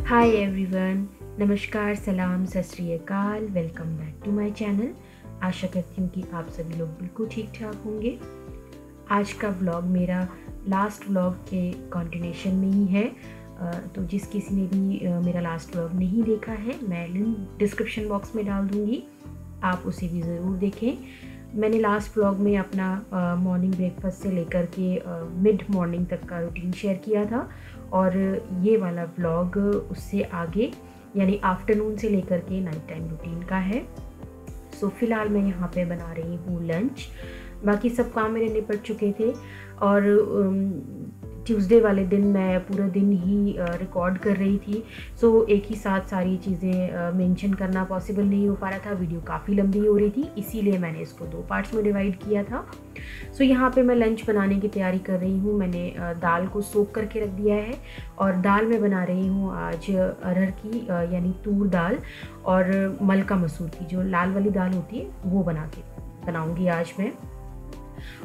Hi everyone, नमस्कार, सलाम, सत श्री अकाल। Welcome back to my channel. आशा करती हूँ कि आप सभी लोग बिल्कुल ठीक ठाक होंगे। आज का व्लॉग मेरा लास्ट व्लॉग के कंटिन्यूशन में ही है। तो जिस किसी ने भी मेरा लास्ट व्लॉग नहीं देखा है, मैं लिंक डिस्क्रिप्शन बॉक्स में डाल दूँगी, आप उसे भी ज़रूर देखें। मैंने लास्ट व्लॉग में अपना मॉर्निंग ब्रेकफास्ट से लेकर के मिड मॉर्निंग तक का रूटीन शेयर किया था, और ये वाला व्लॉग उससे आगे यानी आफ्टरनून से लेकर के नाइट टाइम रूटीन का है। सो फ़िलहाल मैं यहाँ पे बना रही हूँ लंच। बाकी सब काम मेरे निपट चुके थे, और ट्यूसडे वाले दिन मैं पूरा दिन ही रिकॉर्ड कर रही थी। सो एक ही साथ सारी चीज़ें मेंशन करना पॉसिबल नहीं हो पा रहा था। वीडियो काफ़ी लंबी हो रही थी, इसीलिए मैंने इसको 2 पार्ट्स में डिवाइड किया था। सो यहाँ पे मैं लंच बनाने की तैयारी कर रही हूँ। मैंने दाल को सोक करके रख दिया है, और दाल में बना रही हूँ आज अरहर की यानी तूर दाल, और मलका मसूर की जो लाल वाली दाल होती है वो बनाऊँगी आज मैं।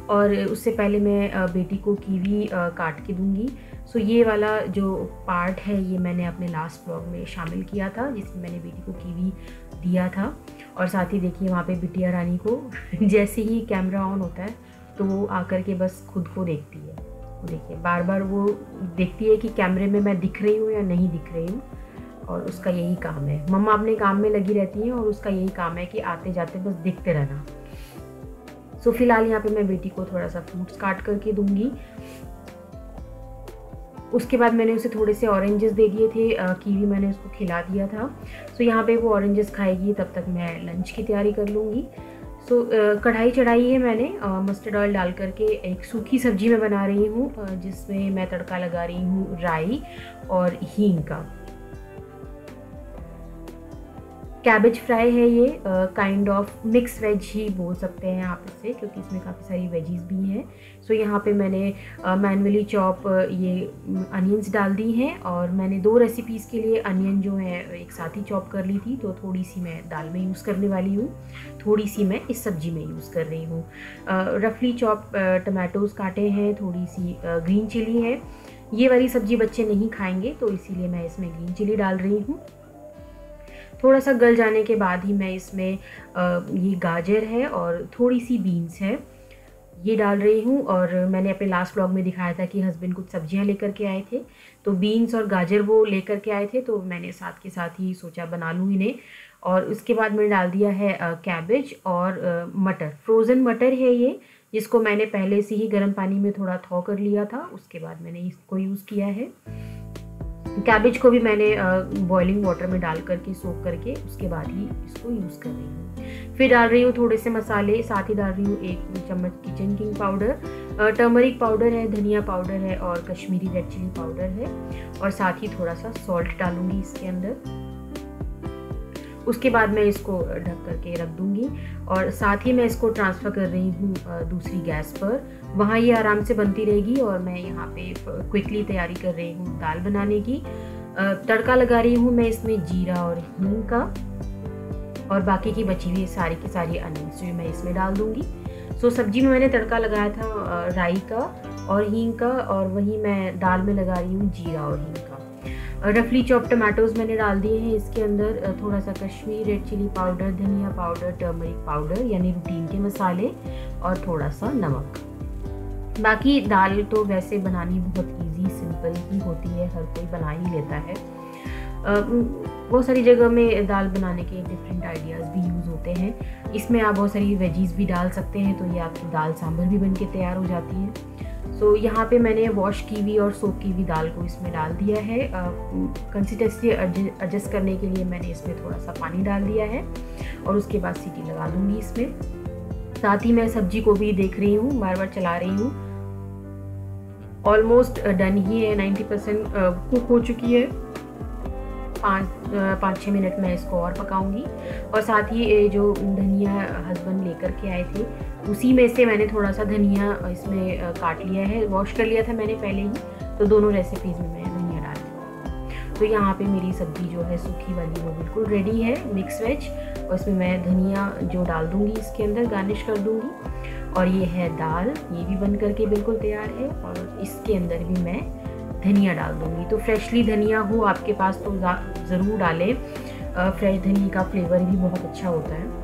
और उससे पहले मैं बेटी को कीवी काट के दूंगी। सो ये वाला जो पार्ट है ये मैंने अपने लास्ट व्लॉग में शामिल किया था, जिसमें मैंने बेटी को कीवी दिया था। और साथ ही देखिए वहाँ पे बिटिया रानी को जैसे ही कैमरा ऑन होता है तो वो आकर के बस खुद को देखती है। वो देखिए बार बार वो देखती है कि कैमरे में मैं दिख रही हूँ या नहीं दिख रही हूँ, और उसका यही काम है। मम्मा अपने काम में लगी रहती हैं और उसका यही काम है कि आते जाते बस दिखते रहना। सो फिलहाल यहाँ पे मैं बेटी को थोड़ा सा फ्रूट्स काट करके दूंगी। उसके बाद मैंने उसे थोड़े से ऑरेंजेस दे दिए थे, कीवी मैंने उसको खिला दिया था। सो यहाँ पे वो ऑरेंजेस खाएगी, तब तक मैं लंच की तैयारी कर लूँगी। सो कढ़ाई चढ़ाई है मैंने, मस्टर्ड ऑयल डाल करके एक सूखी सब्जी मैं बना रही हूँ, जिसमें मैं तड़का लगा रही हूँ राई और हींग का। कैबेज फ्राई है ये, काइंड ऑफ मिक्स वेज ही बोल सकते हैं आप इसे, क्योंकि इसमें काफ़ी सारी वेजीज भी हैं। सो यहाँ पे मैंने मैनुअली चॉप ये अनियंस डाल दी हैं, और मैंने 2 रेसिपीज़ के लिए अनियन जो है एक साथ ही चॉप कर ली थी। तो थोड़ी सी मैं दाल में यूज़ करने वाली हूँ, थोड़ी सी मैं इस सब्जी में यूज़ कर रही हूँ। रफली चॉप टमाटोज़ काटे हैं, थोड़ी सी ग्रीन चिली है। ये वाली सब्जी बच्चे नहीं खाएँगे, तो इसीलिए मैं इसमें ग्रीन चिली डाल रही हूँ। थोड़ा सा गल जाने के बाद ही मैं इसमें ये गाजर है और थोड़ी सी बीन्स है ये डाल रही हूँ। और मैंने अपने लास्ट व्लॉग में दिखाया था कि हस्बैंड कुछ सब्जियाँ लेकर के आए थे, तो बीन्स और गाजर वो लेकर के आए थे, तो मैंने साथ के साथ ही सोचा बना लूँ इन्हें। और उसके बाद मैंने डाल दिया है कैबेज और मटर, फ्रोज़न मटर है ये, जिसको मैंने पहले से ही गर्म पानी में थोड़ा थौ कर लिया था। उसके बाद मैंने इसको यूज़ किया है। कैबेज को भी मैंने बॉइलिंग वाटर में डाल करके सोक करके उसके बाद ही इसको यूज़ कर रही हूँ। फिर डाल रही हूँ थोड़े से मसाले, साथ ही डाल रही हूँ 1 चम्मच kitchen king powder, turmeric powder है, धनिया पाउडर है, और कश्मीरी रेड चिली पाउडर है, और साथ ही थोड़ा सा सॉल्ट डालूंगी इसके अंदर। उसके बाद मैं इसको ढक करके रख दूंगी, और साथ ही मैं इसको ट्रांसफ़र कर रही हूँ दूसरी गैस पर। वहाँ ये आराम से बनती रहेगी, और मैं यहाँ पे क्विकली तैयारी कर रही हूँ दाल बनाने की। तड़का लगा रही हूँ मैं इसमें जीरा और हींग का, और बाकी की बची हुई सारी की सारी अनियंस जो मैं इसमें डाल दूँगी। सो सब्जी में मैंने तड़का लगाया था राई का और हींग का, और वहीं मैं दाल में लगा रही हूँ जीरा और हींग का। रफली चॉप टमाटोज़ मैंने डाल दिए हैं इसके अंदर, थोड़ा सा कश्मीरी रेड चिली पाउडर, धनिया पाउडर, टर्मरिक पाउडर यानी रूटीन के मसाले, और थोड़ा सा नमक। बाकी दाल तो वैसे बनानी बहुत इजी सिंपल ही होती है, हर कोई बना ही लेता है। बहुत सारी जगह में दाल बनाने के डिफरेंट आइडियाज़ भी यूज़ होते हैं। इसमें आप बहुत सारी वेजीज़ भी डाल सकते हैं, तो ये आपकी दाल सांभर भी बन के तैयार हो जाती है। सो यहाँ पे मैंने वॉश कीवी और सोक कीवी दाल को इसमें डाल दिया है। कंसिस्टेंसी एडजस्ट करने के लिए मैंने इसमें थोड़ा सा पानी डाल दिया है, और उसके बाद सीटी लगा दूँगी इसमें। साथ ही मैं सब्जी को भी देख रही हूँ, बार बार चला रही हूँ। ऑलमोस्ट डन ही है, 90% कुक हो चुकी है। 5-6 मिनट मैं इसको और पकाऊंगी। और साथ ही जो धनिया हस्बैंड लेकर के आए थे, उसी में से मैंने थोड़ा सा धनिया इसमें काट लिया है, वॉश कर लिया था मैंने पहले ही, तो दोनों रेसिपीज़ में मैं धनिया डाल दी। तो यहाँ पे मेरी सब्ज़ी जो है सूखी वाली वो बिल्कुल रेडी है, मिक्स वेज। और इसमें मैं धनिया जो डाल दूँगी इसके अंदर, गार्निश कर दूँगी। और ये है दाल, ये भी बन करके बिल्कुल तैयार है, और इसके अंदर भी मैं धनिया डाल दूँगी। तो फ्रेशली धनिया हो आपके पास तो ज़रूर डालें, फ्रेश धनिया का फ्लेवर भी बहुत अच्छा होता है।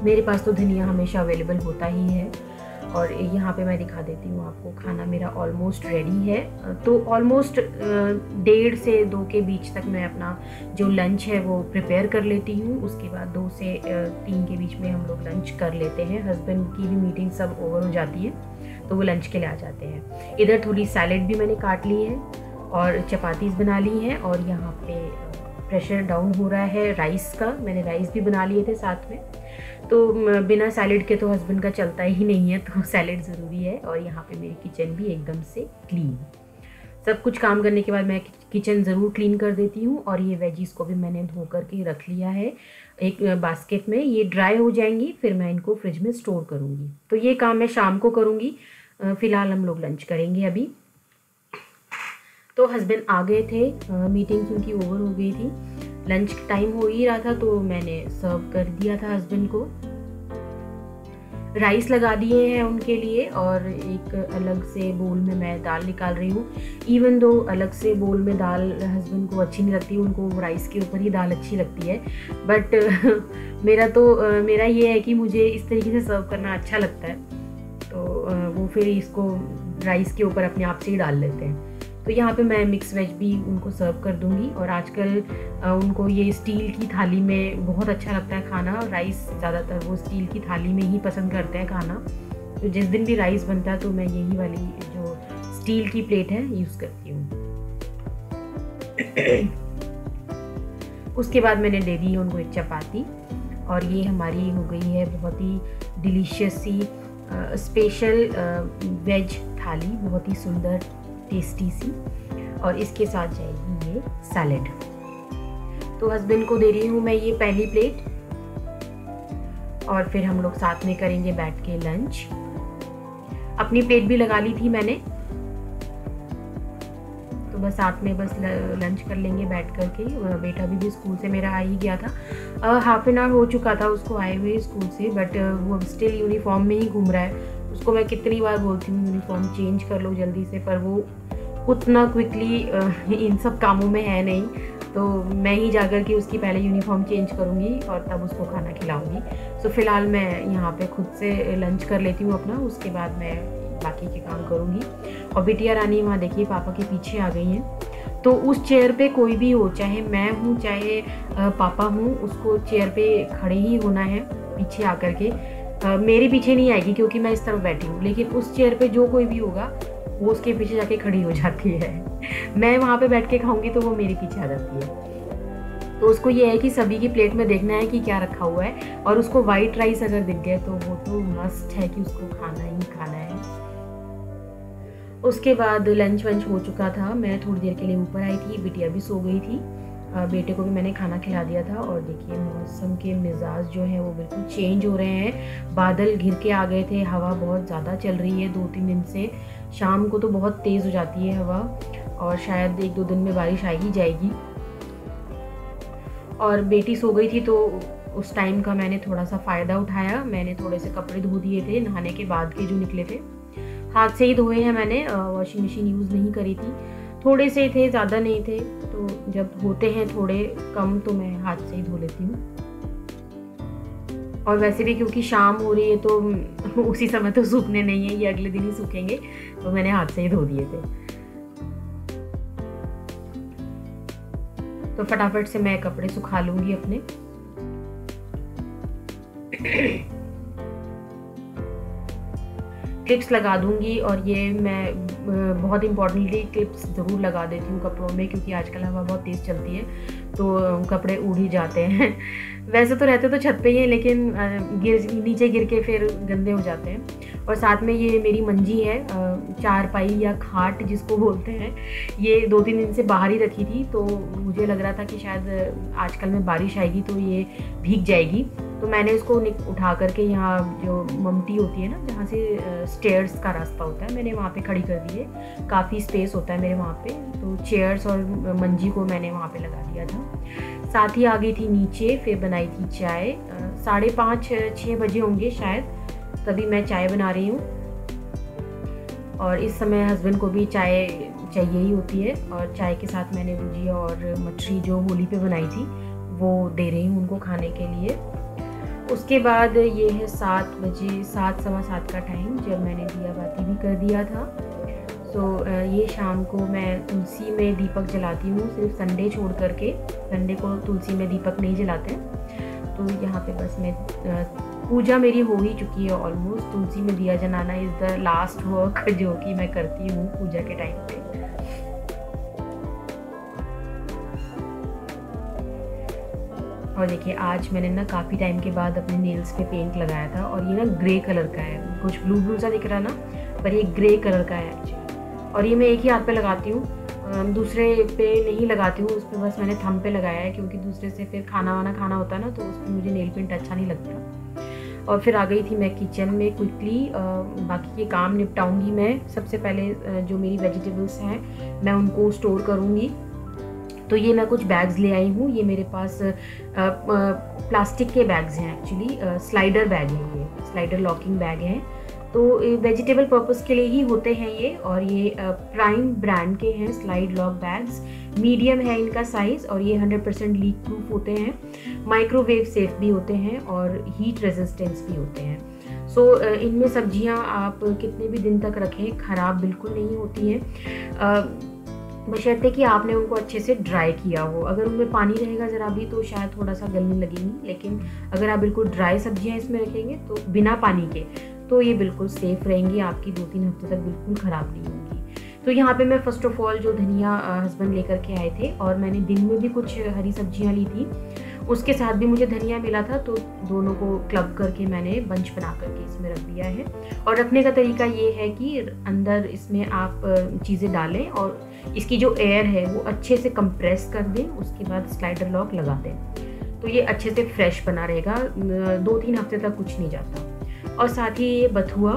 मेरे पास तो धनिया हमेशा अवेलेबल होता ही है। और यहाँ पे मैं दिखा देती हूँ आपको, खाना मेरा ऑलमोस्ट रेडी है। तो ऑलमोस्ट 1:30 से 2 के बीच तक मैं अपना जो लंच है वो प्रिपेयर कर लेती हूँ। उसके बाद 2 से 3 के बीच में हम लोग लंच कर लेते हैं। हस्बैंड की भी मीटिंग सब ओवर हो जाती है तो वो लंच के लिए आ जाते हैं। इधर थोड़ी सैलेड भी मैंने काट ली है और चपातीस बना ली हैं। और यहाँ पे प्रेशर डाउन हो रहा है राइस का, मैंने राइस भी बना लिए थे साथ में। तो बिना सैलेड के तो हस्बैंड का चलता ही नहीं है, तो सैलेड ज़रूरी है। और यहाँ पे मेरी किचन भी एकदम से क्लीन। सब कुछ काम करने के बाद मैं किचन ज़रूर क्लीन कर देती हूँ। और ये वेजीज़ को भी मैंने धो करके रख लिया है एक बास्केट में। ये ड्राई हो जाएंगी, फिर मैं इनको फ्रिज में स्टोर करूँगी। तो ये काम मैं शाम को करूँगी। फ़िलहाल हम लोग लंच करेंगे अभी। तो हस्बैंड आ गए थे, मीटिंग उनकी ओवर हो गई थी, लंच टाइम हो ही रहा था तो मैंने सर्व कर दिया था हस्बैंड को। राइस लगा दिए हैं उनके लिए और एक अलग से बोल में मैं दाल निकाल रही हूँ। इवन दो अलग से बोल में दाल हस्बैंड को अच्छी नहीं लगती, उनको राइस के ऊपर ही दाल अच्छी लगती है। बट मेरा ये है कि मुझे इस तरीके से सर्व करना अच्छा लगता है, तो वो फिर इसको राइस के ऊपर अपने आप से ही डाल लेते हैं। तो यहाँ पे मैं मिक्स वेज भी उनको सर्व कर दूँगी। और आजकल उनको ये स्टील की थाली में बहुत अच्छा लगता है खाना। राइस ज़्यादातर वो स्टील की थाली में ही पसंद करते हैं खाना। तो जिस दिन भी राइस बनता है तो मैं यही वाली जो स्टील की प्लेट है यूज़ करती हूँ। उसके बाद मैंने दे दी उनको एक चपाती। और ये हमारी हो गई है बहुत ही डिलीशियस सी स्पेशल वेज थाली, बहुत ही सुंदर टेस्टी सी। और इसके साथ जाएगी ये सैलेड। तो हस्बैंड को दे रही हूँ मैं ये पहली प्लेट, और फिर हम लोग साथ में करेंगे बैठ के लंच। अपनी प्लेट भी लगा ली थी मैंने, तो बस साथ में बस लंच कर लेंगे बैठ कर के। बेटा भी स्कूल से मेरा आ ही गया था, हाफ एन आवर हो चुका था उसको आए हुए स्कूल से, बट वो स्टिल यूनिफॉर्म में ही घूम रहा है। उसको मैं कितनी बार बोलती हूँ यूनिफॉर्म चेंज कर लो जल्दी से, पर वो उतना क्विकली इन सब कामों में है नहीं। तो मैं ही जाकर के उसकी पहले यूनिफॉर्म चेंज करूँगी और तब उसको खाना खिलाऊँगी। सो फिलहाल मैं यहाँ पे खुद से लंच कर लेती हूँ अपना, उसके बाद मैं बाकी के काम करूँगी। और बिटिया रानी वहाँ देखिए पापा के पीछे आ गई हैं। तो उस चेयर पे कोई भी हो, चाहे मैं हूँ चाहे पापा हूँ, उसको चेयर पे खड़े ही होना है पीछे आकर के। मेरे पीछे नहीं आएगी क्योंकि मैं इस तरफ बैठी हूँ, लेकिन उस चेयर पे जो कोई भी होगा वो उसके पीछे जाके खड़ी हो जाती है। मैं वहाँ पे बैठ के खाऊंगी तो वो मेरे पीछे आ जाती है। तो उसको ये है कि सभी की प्लेट में देखना है कि क्या रखा हुआ है, और उसको वाइट राइस अगर दिख गए तो वो तो मस्ट है कि उसको खाना ही खाना है। उसके बाद लंच वंच हो चुका था, मैं थोड़ी देर के लिए ऊपर आई थी, बिटिया भी सो गई थी, बेटे को भी मैंने खाना खिला दिया था। और देखिए मौसम के मिजाज जो है वो बिल्कुल चेंज हो रहे हैं। बादल घिर के आ गए थे, हवा बहुत ज़्यादा चल रही है 2-3 दिन से। शाम को तो बहुत तेज़ हो जाती है हवा, और शायद 1-2 दिन में बारिश आ ही जाएगी। और बेटी सो गई थी तो उस टाइम का मैंने थोड़ा सा फ़ायदा उठाया। मैंने थोड़े से कपड़े धो दिए थे नहाने के बाद के जो निकले थे, हाथ से ही धोए हैं मैंने, वॉशिंग मशीन यूज़ नहीं करी थी। थोड़े से थे, ज़्यादा नहीं थे, तो जब होते हैं थोड़े कम तो मैं हाथ से ही धो लेती हूँ। और वैसे भी क्योंकि शाम हो रही है तो उसी समय तो सूखने नहीं है, ये अगले दिन ही सूखेंगे, तो मैंने हाथ से ही धो दिए थे। तो फटाफट से मैं कपड़े सुखा लूँगी अपने। क्लिप्स लगा दूंगी, और ये मैं बहुत इम्पॉर्टेंटली क्लिप्स ज़रूर लगा देती हूँ कपड़ों में, क्योंकि आजकल हवा बहुत तेज़ चलती है तो कपड़े उड़ ही जाते हैं। वैसे तो रहते तो छत पे ही हैं, लेकिन नीचे गिर के फिर गंदे हो जाते हैं। और साथ में ये मेरी मंजी है, चारपाई या खाट जिसको बोलते हैं, ये 2-3 दिन से बाहर ही रखी थी। तो मुझे लग रहा था कि शायद आजकल में बारिश आएगी तो ये भीग जाएगी, तो मैंने इसको उठा करके यहाँ जो ममटी होती है ना, जहाँ से स्टेयर्स का रास्ता होता है, मैंने वहाँ पे खड़ी कर दी है। काफ़ी स्पेस होता है मेरे वहाँ पे, तो चेयर्स और मंजी को मैंने वहाँ पे लगा दिया था। साथ ही आ गई थी नीचे, फिर बनाई थी चाय। 5:30-6 बजे होंगे शायद, तभी मैं चाय बना रही हूँ। और इस समय हस्बैंड को भी चाय चाहिए ही होती है। और चाय के साथ मैंने भुजिया और मछली जो होली पे बनाई थी वो दे रही हूँ उनको खाने के लिए। उसके बाद ये है 7 बजे, 7 सवा 7 का टाइम, जब मैंने दिया बाती भी कर दिया था। ये शाम को मैं तुलसी में दीपक जलाती हूँ, सिर्फ संडे छोड़ करके। संडे को तुलसी में दीपक नहीं जलाते। तो यहाँ पे बस मैं पूजा मेरी हो ही चुकी है ऑलमोस्ट। तुलसी में दिया जलाना इज़ द लास्ट वर्क जो कि मैं करती हूँ पूजा के टाइम पे। और देखिए आज मैंने ना काफ़ी टाइम के बाद अपने नेल्स पे पेंट लगाया था, और ये ना ग्रे कलर का है, कुछ ब्लू ब्लू सा दिख रहा ना, पर ये ग्रे कलर का है एक्चुअली। और ये मैं एक ही हाथ पे लगाती हूँ, दूसरे पे नहीं लगाती हूँ। उस पर बस मैंने थंब पे लगाया है, क्योंकि दूसरे से फिर खाना वाना खाना होता है ना, तो उस पर मुझे नेल पेंट अच्छा नहीं लगता। और फिर आ गई थी मैं किचन में क्विकली, बाकी के काम निपटाऊंगी मैं। सबसे पहले जो मेरी वेजिटेबल्स हैं मैं उनको स्टोर करूँगी। तो ये मैं कुछ बैग्स ले आई हूँ। ये मेरे पास प्लास्टिक के बैग्स हैं एक्चुअली, स्लाइडर बैग है, ये स्लाइडर लॉकिंग बैग है। तो वेजिटेबल पर्पस के लिए ही होते हैं ये, और ये प्राइम ब्रांड के हैं स्लाइड लॉक बैग्स। मीडियम है इनका साइज़, और ये 100% लीक प्रूफ होते हैं, माइक्रोवेव सेफ भी होते हैं, और हीट रेजिस्टेंस भी होते हैं। इनमें सब्जियां आप कितने भी दिन तक रखें ख़राब बिल्कुल नहीं होती हैं, बशर्ते कि आपने उनको अच्छे से ड्राई किया हो। अगर उनमें पानी रहेगा ज़रा भी तो शायद थोड़ा सा गलने लगेंगी, लेकिन अगर आप बिल्कुल ड्राई सब्जियां इसमें रखेंगे तो बिना पानी के, तो ये बिल्कुल सेफ़ रहेंगी, आपकी 2-3 हफ्ते तक बिल्कुल ख़राब नहीं होंगी। तो यहाँ पे मैं फ़र्स्ट ऑफ़ ऑल जो धनिया हस्बैंड लेकर के आए थे, और मैंने दिन में भी कुछ हरी सब्जियाँ ली थी, उसके साथ भी मुझे धनिया मिला था, तो दोनों को क्लब करके मैंने बंच बना करके इसमें रख दिया है। और रखने का तरीका ये है कि अंदर इसमें आप चीज़ें डालें और इसकी जो एयर है वो अच्छे से कंप्रेस कर दें, उसके बाद स्लाइडर लॉक लगा दें, तो ये अच्छे से फ्रेश बना रहेगा, 2-3 हफ्ते तक कुछ नहीं जाता। और साथ ही ये बथुआ,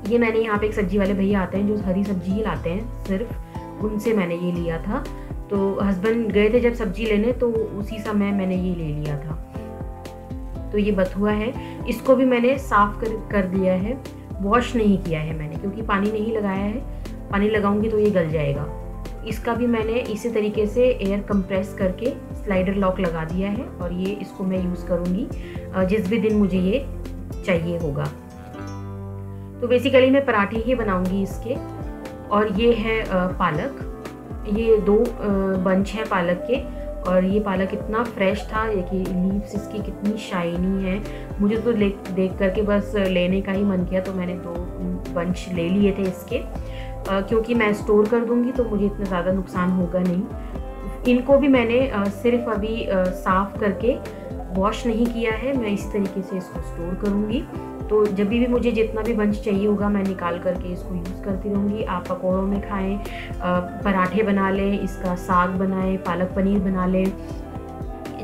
ये मैंने यहाँ पे एक सब्जी वाले भैया आते हैं जो हरी सब्जी ही लाते हैं सिर्फ, उनसे मैंने ये लिया था। तो हस्बैंड गए थे जब सब्जी लेने, तो उसी समय मैंने ये ले लिया था। तो ये बथुआ है, इसको भी मैंने साफ कर दिया है, वॉश नहीं किया है मैंने, क्योंकि पानी नहीं लगाया है, पानी लगाऊंगी तो ये गल जाएगा। इसका भी मैंने इसी तरीके से एयर कंप्रेस करके स्लाइडर लॉक लगा दिया है, और ये इसको मैं यूज़ करूँगी जिस भी दिन मुझे ये चाहिए होगा। तो बेसिकली मैं पराठे ही बनाऊंगी इसके। और ये है पालक, ये 2 बंच हैं पालक के, और ये पालक इतना फ्रेश था, देखिए लीव्स इसकी कितनी शाइनी है। मुझे तो देख करके बस लेने का ही मन किया, तो मैंने 2 बंच ले लिए थे इसके, क्योंकि मैं स्टोर कर दूंगी तो मुझे इतना ज़्यादा नुकसान होगा नहीं। इनको भी मैंने सिर्फ अभी साफ़ करके वॉश नहीं किया है, मैं इसी तरीके से इसको स्टोर करूँगी। तो जब भी मुझे जितना भी बंच चाहिए होगा मैं निकाल करके इसको यूज़ करती रहूँगी। आप पकौड़ों में खाएं, पराठे बना लें, इसका साग बनाएं, पालक पनीर बना लें,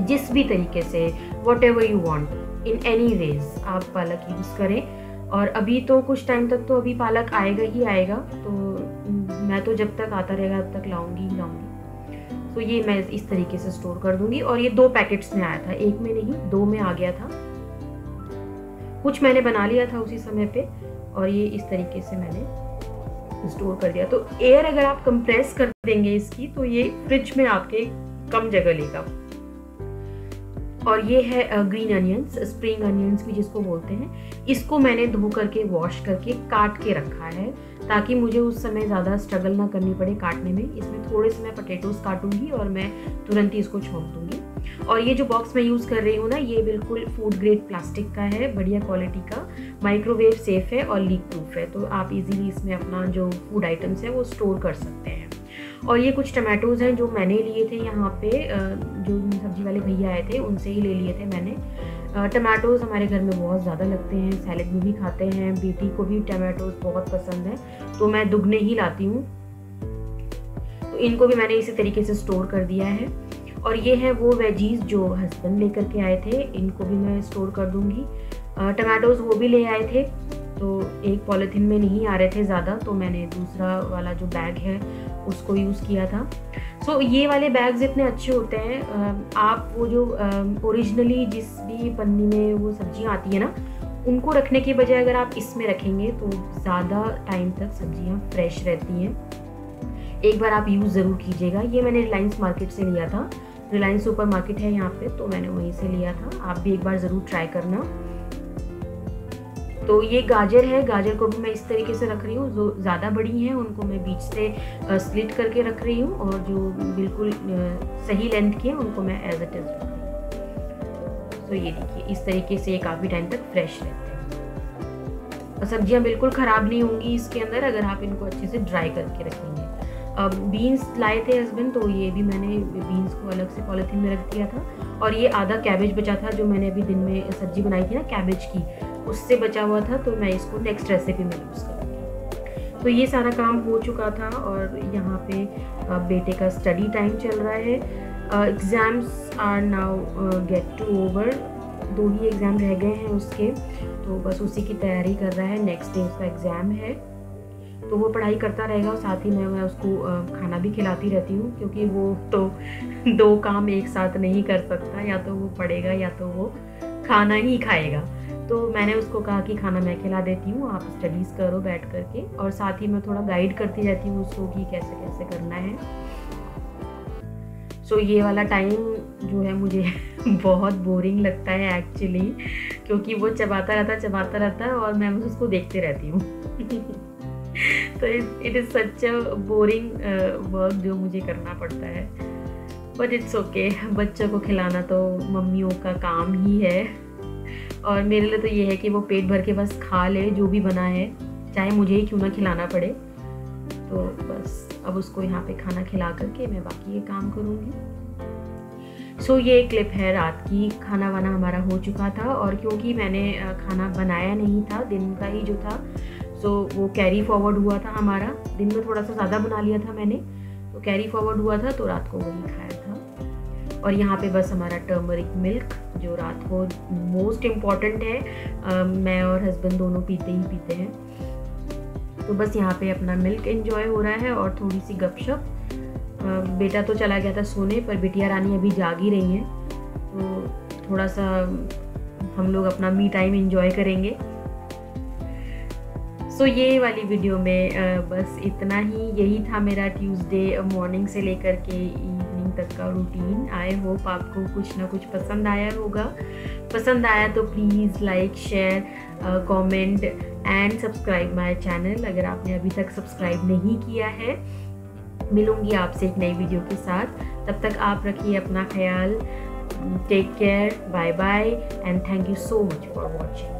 जिस भी तरीके से, what ever you want, in any ways आप पालक यूज़ करें। और अभी तो कुछ टाइम तक तो अभी पालक आएगा ही आएगा, तो मैं तो जब तक आता रहेगा तब तक लाऊंगी ही लाऊंगी। तो ये मैं इस तरीके से स्टोर कर दूंगी। और ये 2 पैकेट्स में आया था, एक में नहीं 2 में आ गया था। कुछ मैंने बना लिया था उसी समय पे, और ये इस तरीके से मैंने स्टोर कर दिया। तो एयर अगर आप कंप्रेस कर देंगे इसकी, तो ये फ्रिज में आपके कम जगह लेगा। और ये है ग्रीन अनियंस, स्प्रिंग अनियंस भी जिसको बोलते हैं, इसको मैंने धो करके वॉश करके काट के रखा है, ताकि मुझे उस समय ज़्यादा स्ट्रगल ना करनी पड़े काटने में। इसमें थोड़े से मैं पोटैटोज़ काटूंगी और मैं तुरंत ही इसको छोड़ दूंगी। और ये जो बॉक्स मैं यूज़ कर रही हूँ ना, ये बिल्कुल फूड ग्रेड प्लास्टिक का है, बढ़िया क्वालिटी का, माइक्रोवेव सेफ है और लीक प्रूफ है, तो आप इजीली इसमें अपना जो फूड आइटम्स है वो स्टोर कर सकते हैं। और ये कुछ टमाटोज़ हैं जो मैंने लिए थे यहाँ पे, जो सब्जी वाले भैया आए थे उनसे ही ले लिए थे मैंने। टमाटोज़ हमारे घर में बहुत ज़्यादा लगते हैं, सैलेड में भी खाते हैं, बेटी को भी टमाटोज़ बहुत पसंद है, तो मैं दुगने ही लाती हूँ। तो इनको भी मैंने इसी तरीके से स्टोर कर दिया है। और ये है वो वेजीज जो हस्बैंड लेकर के आए थे, इनको भी मैं स्टोर कर दूँगी। टमाटोज़ वो भी ले आए थे, तो एक पॉलीथीन में नहीं आ रहे थे ज़्यादा, तो मैंने दूसरा वाला जो बैग है उसको यूज़ किया था। सो ये वाले बैग्स इतने अच्छे होते हैं, आप वो जो ओरिजिनली जिस भी पन्नी में वो सब्जियां आती है ना, उनको रखने के बजाय अगर आप इसमें रखेंगे तो ज़्यादा टाइम तक सब्जियां फ्रेश रहती हैं। एक बार आप यूज़ ज़रूर कीजिएगा। ये मैंने रिलायंस मार्केट से लिया था, रिलायंस सुपर मार्केट है यहाँ पे, तो मैंने वहीं से लिया था। आप भी एक बार ज़रूर ट्राई करना। तो ये गाजर है, गाजर को भी मैं इस तरीके से रख रही हूँ। जो ज़्यादा बड़ी हैं उनको मैं बीच से स्लिट करके रख रही हूँ, और जो बिल्कुल सही लेंथ की है उनको मैं एज इट इज़ रख रही हूँ। तो ये देखिए, इस तरीके से ये काफ़ी टाइम तक फ्रेश रहते हैं और सब्जियाँ बिल्कुल ख़राब नहीं होंगी इसके अंदर अगर आप इनको अच्छे से ड्राई करके रखेंगे। अब बीन्स लाए थे हस्बैंड, तो ये भी मैंने बीन्स को अलग से पॉलीथीन में रख दिया था। और ये आधा कैबेज बचा था जो मैंने अभी दिन में सब्जी बनाई थी ना कैबेज की, उससे बचा हुआ था, तो मैं इसको नेक्स्ट रेसिपी में यूज़ करूँगी। तो ये सारा काम हो चुका था और यहाँ पे बेटे का स्टडी टाइम चल रहा है। Exams are now get to over, 2 ही एग्ज़ाम रह गए हैं उसके, तो बस उसी की तैयारी कर रहा है। नेक्स्ट डे उसका एग्ज़ाम है, तो वो पढ़ाई करता रहेगा और साथ ही मैं उसको खाना भी खिलाती रहती हूँ, क्योंकि वो तो 2 काम एक साथ नहीं कर सकता, या तो वो पढ़ेगा या तो वो खाना ही खाएगा। तो मैंने उसको कहा कि खाना मैं खिला देती हूँ, आप स्टडीज़ करो बैठ करके, और साथ ही मैं थोड़ा गाइड करती रहती हूँ उसको कि कैसे कैसे करना है। सो ये वाला टाइम जो है मुझे बहुत बोरिंग लगता है एक्चुअली, क्योंकि वो चबाता रहता है और मैं उसको देखते रहती हूँ। तो it is such a boring work जो मुझे करना पड़ता है, बट इट्स ओके। बच्चों को खिलाना तो मम्मियों का काम ही है, और मेरे लिए तो ये है कि वो पेट भर के बस खा ले जो भी बना है, चाहे मुझे ही क्यों ना खिलाना पड़े। तो बस अब उसको यहाँ पे खाना खिला करके मैं बाकी ये काम करूँगी। सो ये क्लिप है रात की, खाना वाना हमारा हो चुका था, और क्योंकि मैंने खाना बनाया नहीं था, दिन का ही जो था, सो वो कैरी फॉरवर्ड हुआ था हमारा। दिन में थोड़ा सा ज़्यादा बना लिया था मैंने, तो कैरी फॉरवर्ड हुआ था, तो रात को वही खाया था। और यहाँ पे बस हमारा टर्मरिक मिल्क जो रात को मोस्ट इम्पॉर्टेंट है, मैं और हस्बैंड दोनों पीते हैं। तो बस यहाँ पे अपना मिल्क एंजॉय हो रहा है और थोड़ी सी गपशप। बेटा तो चला गया था सोने, पर बिटिया रानी अभी जाग ही रही हैं, तो थोड़ा सा हम लोग अपना मी टाइम एंजॉय करेंगे। सो ये वाली वीडियो में बस इतना ही। यही था मेरा ट्यूसडे मॉर्निंग से लेकर के इवनिंग तक का रूटीन। आई होप आपको कुछ ना कुछ पसंद आया होगा। पसंद आया तो please like, share, comment and subscribe my channel अगर आपने अभी तक सब्सक्राइब नहीं किया है। मिलूंगी आपसे एक नई वीडियो के साथ, तब तक आप रखिए अपना ख्याल। Take care, bye bye and thank you so much for watching.